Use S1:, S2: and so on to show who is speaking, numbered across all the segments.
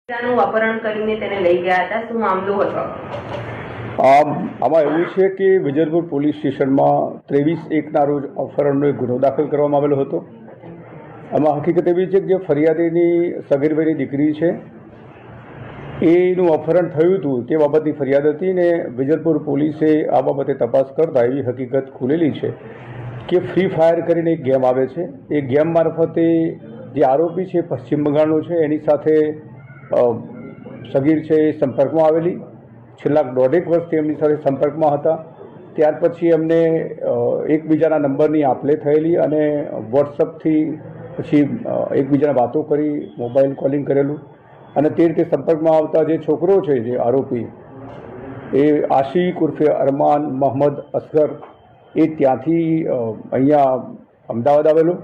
S1: અપહરણ કરીને તેને લઈ ગયા હતા, શું મામલો હતો?
S2: આમાં એવું છે કે વિજયપુર પોલીસ સ્ટેશનમાં 23/1ના રોજ અપહરણનો એક ગુનો દાખલ કરવામાં આવેલો હતો. આમાં હકીકત એવી છે કે જે ફરિયાદીની સગીરભાઈની દીકરી છે એનું અપહરણ થયું હતું તે બાબતની ફરિયાદ હતી ને વિજયપુર પોલીસે આ બાબતે તપાસ કરતા એવી હકીકત ખુલેલી છે કે ફ્રી ફાયર કરીને એક ગેમ આવે છે. એ ગેમ મારફતે જે આરોપી છે પશ્ચિમ બંગાળનો છે એની સાથે સગીર છે એ સંપર્કમાં આવેલી. છેલ્લા 1.5 વર્ષથી એમની સાથે સંપર્કમાં હતા. ત્યાર પછી એમને એકબીજાના નંબરની આપ-લે થયેલી અને વોટ્સઅપથી પછી એકબીજાને વાતો કરી, મોબાઈલ કોલિંગ કરેલું અને તે રીતે સંપર્કમાં આવતા જે છોકરો છે જે આરોપી એ આશિક ઉર્ફે અરમાન મોહમ્મદ અસગર એ ત્યાંથી અહીંયા અમદાવાદ આવેલો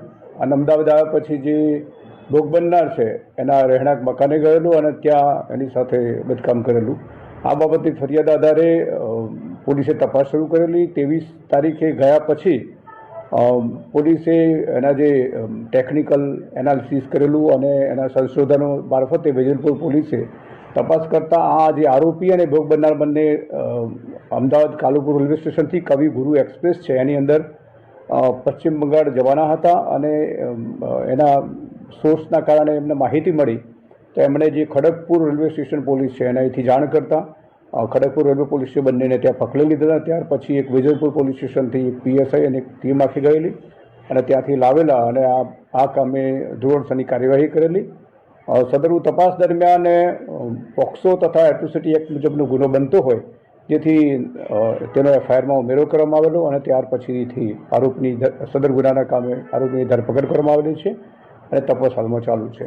S2: અને અમદાવાદ આવ્યા પછી જે ભોગ બનનાર છે એના રહેણાંક મકાને ગયેલું અને ત્યાં એની સાથે બદકામ કરેલું. આ બાબતની ફરિયાદ આધારે પોલીસે તપાસ શરૂ કરેલી. 23 તારીખે ગયા પછી પોલીસે એના જે ટેકનિકલ એનાલિસિસ કરેલું અને એના સંશોધનો મારફતે વિજયપુર પોલીસે તપાસ કરતાં આ જે આરોપી અને ભોગ બનનાર બંને અમદાવાદ કાલુપુર રેલવે સ્ટેશનથી કવિ ગુરુ એક્સપ્રેસ છે એની અંદર પશ્ચિમ બંગાળ જવાના હતા અને એના સોર્સના કારણે એમને માહિતી મળી તો એમણે જે ખડગપુર રેલવે સ્ટેશન પોલીસ છે એના અહીંથી જાણ કરતાં ખડગપુર રેલવે પોલીસે બંનેને ત્યાં પકડી લીધા. ત્યાર પછી એક વિજયપુર પોલીસ સ્ટેશનથી એક PSI અને એક ટીમ આખી ગયેલી અને ત્યાંથી લાવેલા અને આ કામે ધોરણસરની કાર્યવાહી કરેલી. સદરુ તપાસ દરમિયાન પોક્સો તથા એટ્રોસિટી એક્ટ મુજબનો ગુનો બનતો હોય જેથી તેનો FIRમાં ઉમેરો કરવામાં આવેલો અને ત્યાર પછીથી આરોપની સદર ગુનાના કામે આરોપીની ધરપકડ કરવામાં આવેલી છે અને તપાસ હાલમાં ચાલુ છે.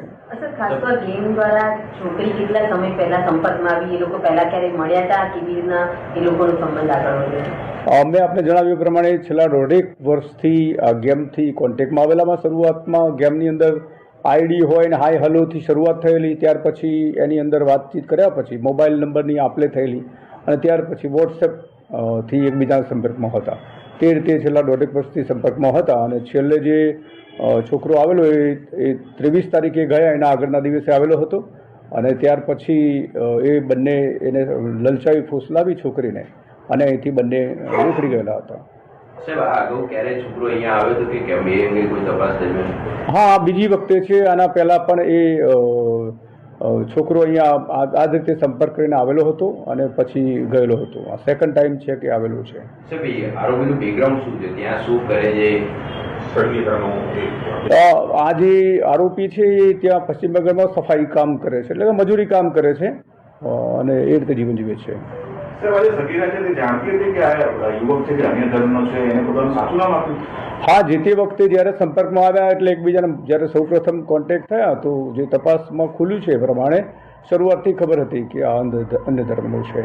S1: ખાસ તો ગેમ દ્વારા છોકરી કેટલા સમય પહેલા સંપર્કમાં આવી, એ લોકો પહેલા ક્યારેક મળ્યા હતા, કેવી રીતના એ લોકોનો સંબંધ આગળ વધ્યો?
S2: મેં આપને જણાવ્યું પ્રમાણે છેલ્લા 1.5 વર્ષથી આ ગેમથી કોન્ટેક્ટમાં આવેલામાં શરૂઆતમાં ગેમની અંદર ID હોય ને હાય હલોથી શરૂઆત થયેલી. ત્યાર પછી એની અંદર વાતચીત કર્યા પછી મોબાઈલ નંબરની આપ-લે થયેલી અને ત્યાર પછી વોટ્સએપથી એકબીજાના સંપર્કમાં હતા. તે રીતે છેલ્લા 1.5 વર્ષથી સંપર્કમાં હતા અને છેલ્લે જે છોકરો આવેલો એ 23 તારીખે ગયા એના આગળના દિવસે આવેલો હતો અને ત્યાર પછી એ બંને એને લલચાવી ફોસલાવી છોકરીને અને અહીંથી બંને નીકળી ગયેલા હતા. હા, બીજી વખતે છે. આના પહેલાં પણ એ છોકરો અહીંયા આ જ રીતે સંપર્ક કરીને આવેલો હતો અને પછી ગયેલો હતો. આ સેકન્ડ ટાઈમ છે કે આવેલો છે.
S3: આરોપીનું બેકગ્રાઉન્ડ શું છે, ત્યાં શું કરે છે?
S2: આ જે આરોપી છે એ ત્યાં પશ્ચિમ બંગાળમાં સફાઈ કામ કરે છે, એટલે મજૂરી કામ કરે છે અને એ રીતે જીવન જીવે છે. હા, જે તે વખતે જ્યારે સંપર્કમાં આવ્યા એટલે એકબીજાને જ્યારે સૌપ્રથમ કોન્ટેક્ટ થયા તો જે તપાસમાં ખુલ્યું છે એ પ્રમાણે શરૂઆતથી ખબર હતી કે આ અન્ય ધર્મનો છે.